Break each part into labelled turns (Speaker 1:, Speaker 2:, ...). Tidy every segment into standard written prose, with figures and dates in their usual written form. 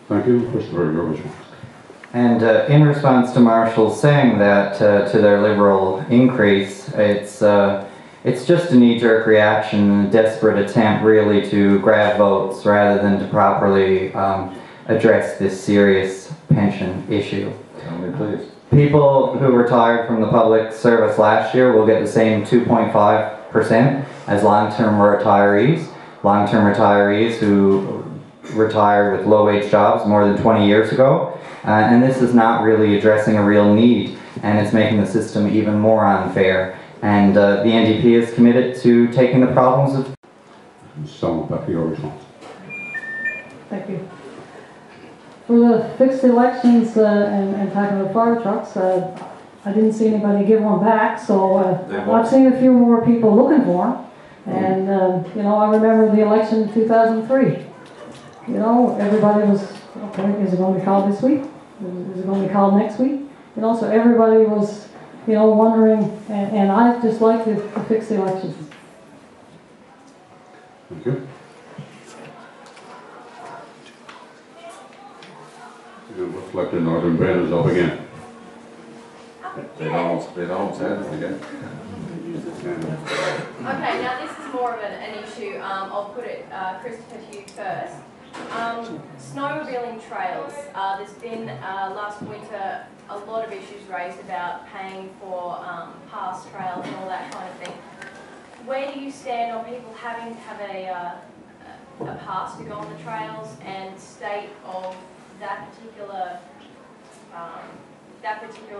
Speaker 1: Thank you. Christopher, your response.
Speaker 2: And in response to Marshall saying that to their Liberal increase, it's just a knee-jerk reaction and a desperate attempt really to grab votes rather than to properly address this serious pension issue.
Speaker 3: Tell me, please.
Speaker 2: People who retired from the public service last year will get the same 2.5% as long-term retirees. Long-term retirees who retired with low-wage jobs more than 20 years ago. And this is not really addressing a real need, and it's making the system even more unfair. And the NDP is committed to taking the problems of...
Speaker 1: Someone back to your response.
Speaker 4: Thank you. For the fixed elections and talking about fire trucks, I didn't see anybody give one back, so I've seen a few more people looking for them. And, you know, I remember the election in 2003. You know, everybody was, okay, is it going to be called this week? Is it going to be called next week? You know, so everybody was, you know, wondering, and I just like to fix the elections.
Speaker 1: Thank you. It looks like the Northern Bend is up again.
Speaker 3: They'd almost had it again.
Speaker 5: Okay, now this is more of an issue. I'll put it, Christopher, to you first. Snowmobiling trails. There's been last winter a lot of issues raised about paying for pass trails and all that kind of thing. Where do you stand on people having to have a pass to go on the trails, and state of that particular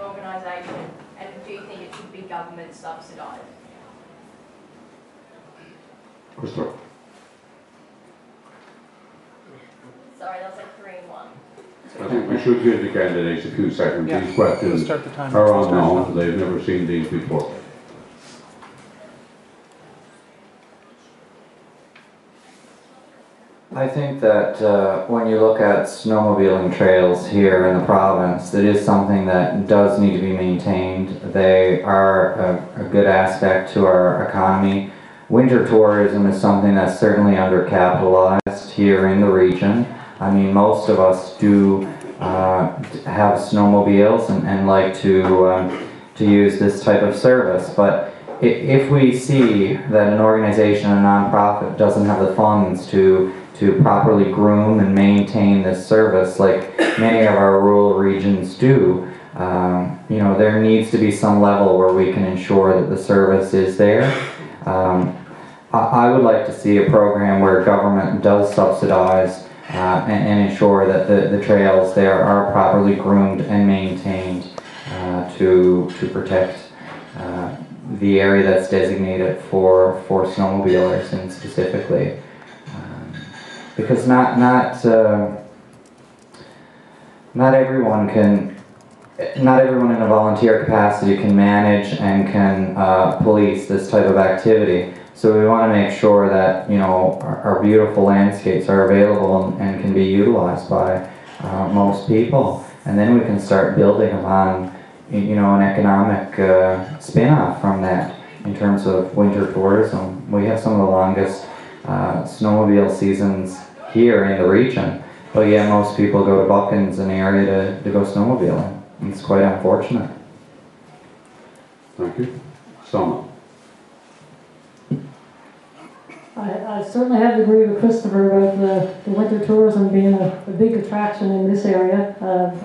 Speaker 5: organisation, and do you think it should be government subsidised?
Speaker 1: Christopher.
Speaker 5: Sorry, that was like 3 in 1.
Speaker 1: I think we should give the candidates a few seconds.
Speaker 6: Yeah.
Speaker 1: These questions
Speaker 6: Start the timer.
Speaker 1: are unknown. They've never seen these before.
Speaker 2: I think that when you look at snowmobiling trails here in the province, it is something that does need to be maintained. They are a good aspect to our economy. Winter tourism is something that's certainly undercapitalized here in the region. I mean, most of us do have snowmobiles and like to use this type of service, but if we see that an organization, a nonprofit, doesn't have the funds to properly groom and maintain this service like many of our rural regions do, you know, there needs to be some level where we can ensure that the service is there. I would like to see a program where government does subsidize and ensure that the trails there are properly groomed and maintained to protect the area that's designated for snowmobilers, and specifically because not everyone in a volunteer capacity can manage and can police this type of activity. So we want to make sure that, you know, our beautiful landscapes are available and can be utilized by most people, and then we can start building upon, you know, an economic spin-off from that in terms of winter tourism. We have some of the longest snowmobile seasons here in the region, but yet most people go to Buckins, an area to go snowmobiling. It's quite unfortunate.
Speaker 1: Thank you. Selma.
Speaker 4: I certainly have to agree with Christopher about the winter tourism being a big attraction in this area.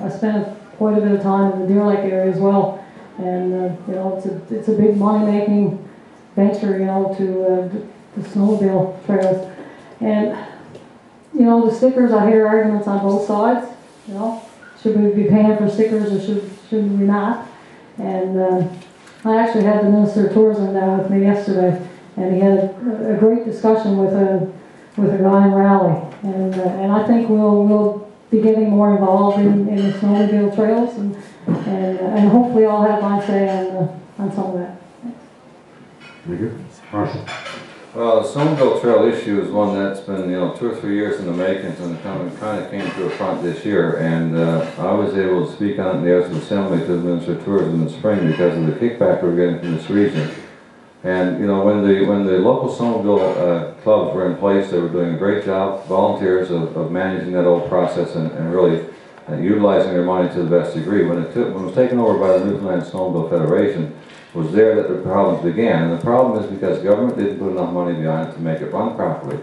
Speaker 4: I spent quite a bit of time in the Deer Lake area as well, and you know, it's a big money-making venture, you know, to the snowmobile trails. And you know, the stickers, I hear arguments on both sides. You know, should we be paying for stickers or shouldn't we not? And I actually had the Minister of Tourism down with me yesterday, and he had a great discussion with a guy in Raleigh, and I think we'll be getting more involved in the snowmobile trails, and hopefully I'll have my say on some of that.
Speaker 1: Thank you. Marshall.
Speaker 3: Well, the snowmobile trail issue is one that's been, you know, 2 or 3 years in the makings, and it kind of came to a front this year. And I was able to speak on it in the House of Assembly to the Minister of Tourism in the spring because of the kickback we're getting from this region. And you know, when the local snowmobile clubs were in place, they were doing a great job, volunteers of managing that whole process and really utilizing their money to the best degree. When it was taken over by the Newfoundland Snowmobile Federation, it was there that the problems began. And the problem is because government didn't put enough money behind it to make it run properly.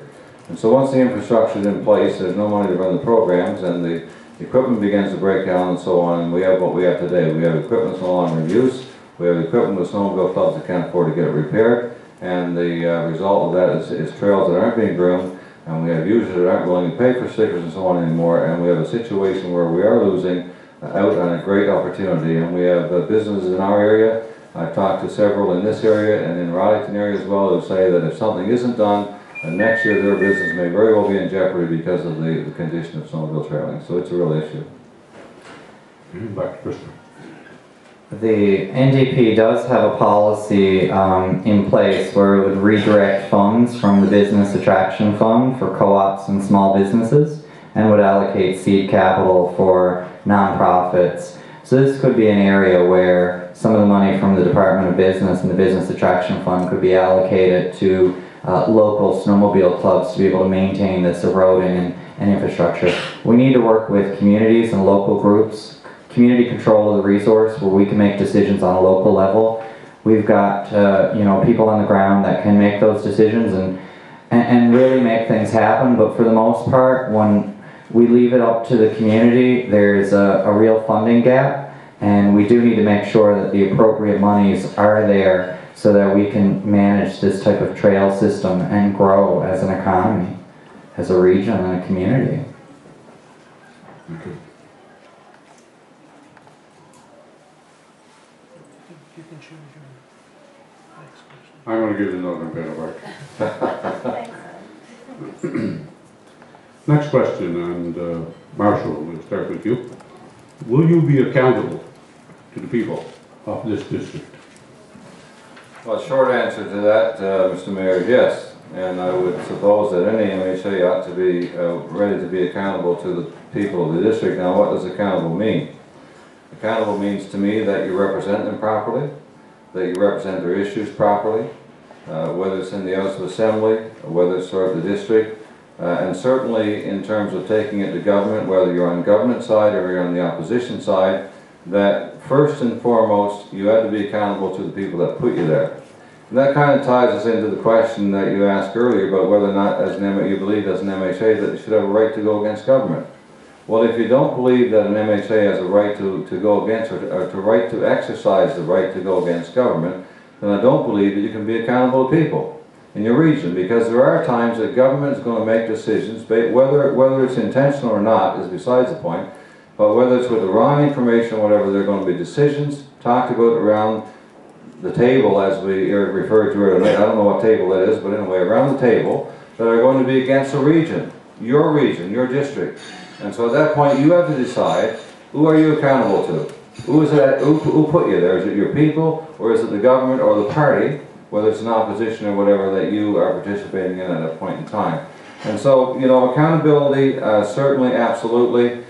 Speaker 3: And so once the infrastructure is in place, there's no money to run the programs, and the equipment begins to break down and so on, and we have what we have today. We have equipment that's no longer in use. We have equipment with snowmobile clubs that can't afford to get it repaired, and the result of that is trails that aren't being groomed, and we have users that aren't willing to pay for stickers and so on anymore, and we have a situation where we are losing out on a great opportunity. And we have businesses in our area. I've talked to several in this area and in the Arlington area as well who say that if something isn't done, next year their business may very well be in jeopardy because of the condition of snowmobile trailing. So it's a real issue.
Speaker 1: Back to Christopher.
Speaker 2: The NDP does have a policy in place where it would redirect funds from the Business Attraction Fund for co-ops and small businesses and would allocate seed capital for nonprofits. So this could be an area where some of the money from the Department of Business and the Business Attraction Fund could be allocated to local snowmobile clubs to be able to maintain this eroding and infrastructure. We need to work with communities and local groups. Community control of the resource where we can make decisions on a local level. We've got you know, people on the ground that can make those decisions and really make things happen, but for the most part, when we leave it up to the community, there's a real funding gap, and we do need to make sure that the appropriate monies are there so that we can manage this type of trail system and grow as an economy, as a region and a community.
Speaker 1: Okay. I'm going to give the Northern Belt back. Next question, and Marshall, we'll start with you. Will you be accountable to the people of this district?
Speaker 3: Well, short answer to that, Mr. Mayor, is yes. And I would suppose that any MHA ought to be ready to be accountable to the people of the district. Now, what does accountable mean? Accountable means to me that you represent them properly, that you represent their issues properly, whether it's in the House of Assembly, or whether it's throughout the district, and certainly in terms of taking it to government, whether you're on the government side or you're on the opposition side, that first and foremost you have to be accountable to the people that put you there. And that kind of ties us into the question that you asked earlier about whether or not you believe as an MHA that you should have a right to go against government. Well, if you don't believe that an MHA has a right to go against or to right to exercise the right to go against government, then I don't believe that you can be accountable to people in your region, because there are times that government is going to make decisions, whether it's intentional or not is besides the point, but whether it's with the wrong information or whatever, there are going to be decisions talked about around the table, as we referred to earlier. I don't know what table that is, but anyway, around the table, that are going to be against the region, your district. And so at that point, you have to decide, who are you accountable to? Who put you there? Is it your people, or is it the government or the party, whether it's an opposition or whatever, that you are participating in at that point in time? And so, you know, accountability, certainly, absolutely.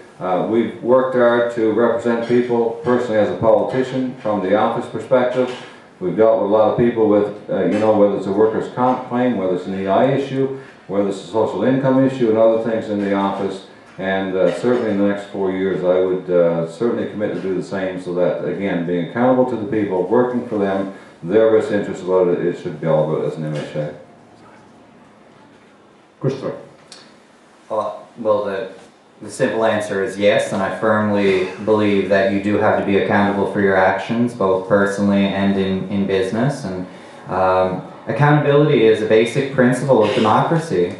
Speaker 3: We've worked hard to represent people, personally as a politician, from the office perspective. We've dealt with a lot of people with, you know, whether it's a workers' comp claim, whether it's an EI issue, whether it's a social income issue and other things in the office. And certainly in the next 4 years, I would certainly commit to do the same, so that, again, being accountable to the people, working for them, their best interest about it, it should be all about as an MHA.
Speaker 1: Christopher.
Speaker 2: Well, the simple answer is yes, and I firmly believe that you do have to be accountable for your actions, both personally and in business. And accountability is a basic principle of democracy.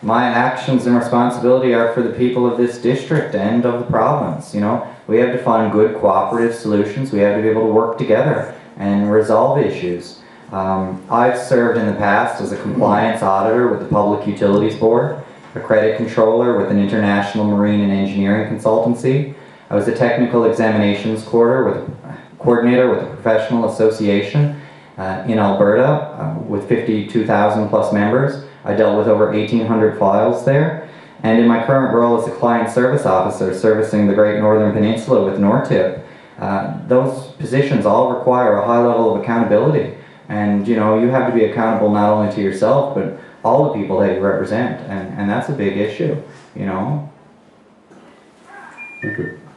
Speaker 2: My actions and responsibility are for the people of this district and of the province. You know, we have to find good cooperative solutions. We have to be able to work together and resolve issues. I've served in the past as a compliance auditor with the Public Utilities Board, a credit controller with an international marine and engineering consultancy. I was a technical examinations coordinator with a professional association in Alberta with 52,000 plus members. I dealt with over 1,800 files there. And in my current role as a client service officer servicing the Great Northern Peninsula with NORTIP, those positions all require a high level of accountability. And you know, you have to be accountable not only to yourself, but all the people that you represent, and that's a big issue, you know.
Speaker 1: Thank you.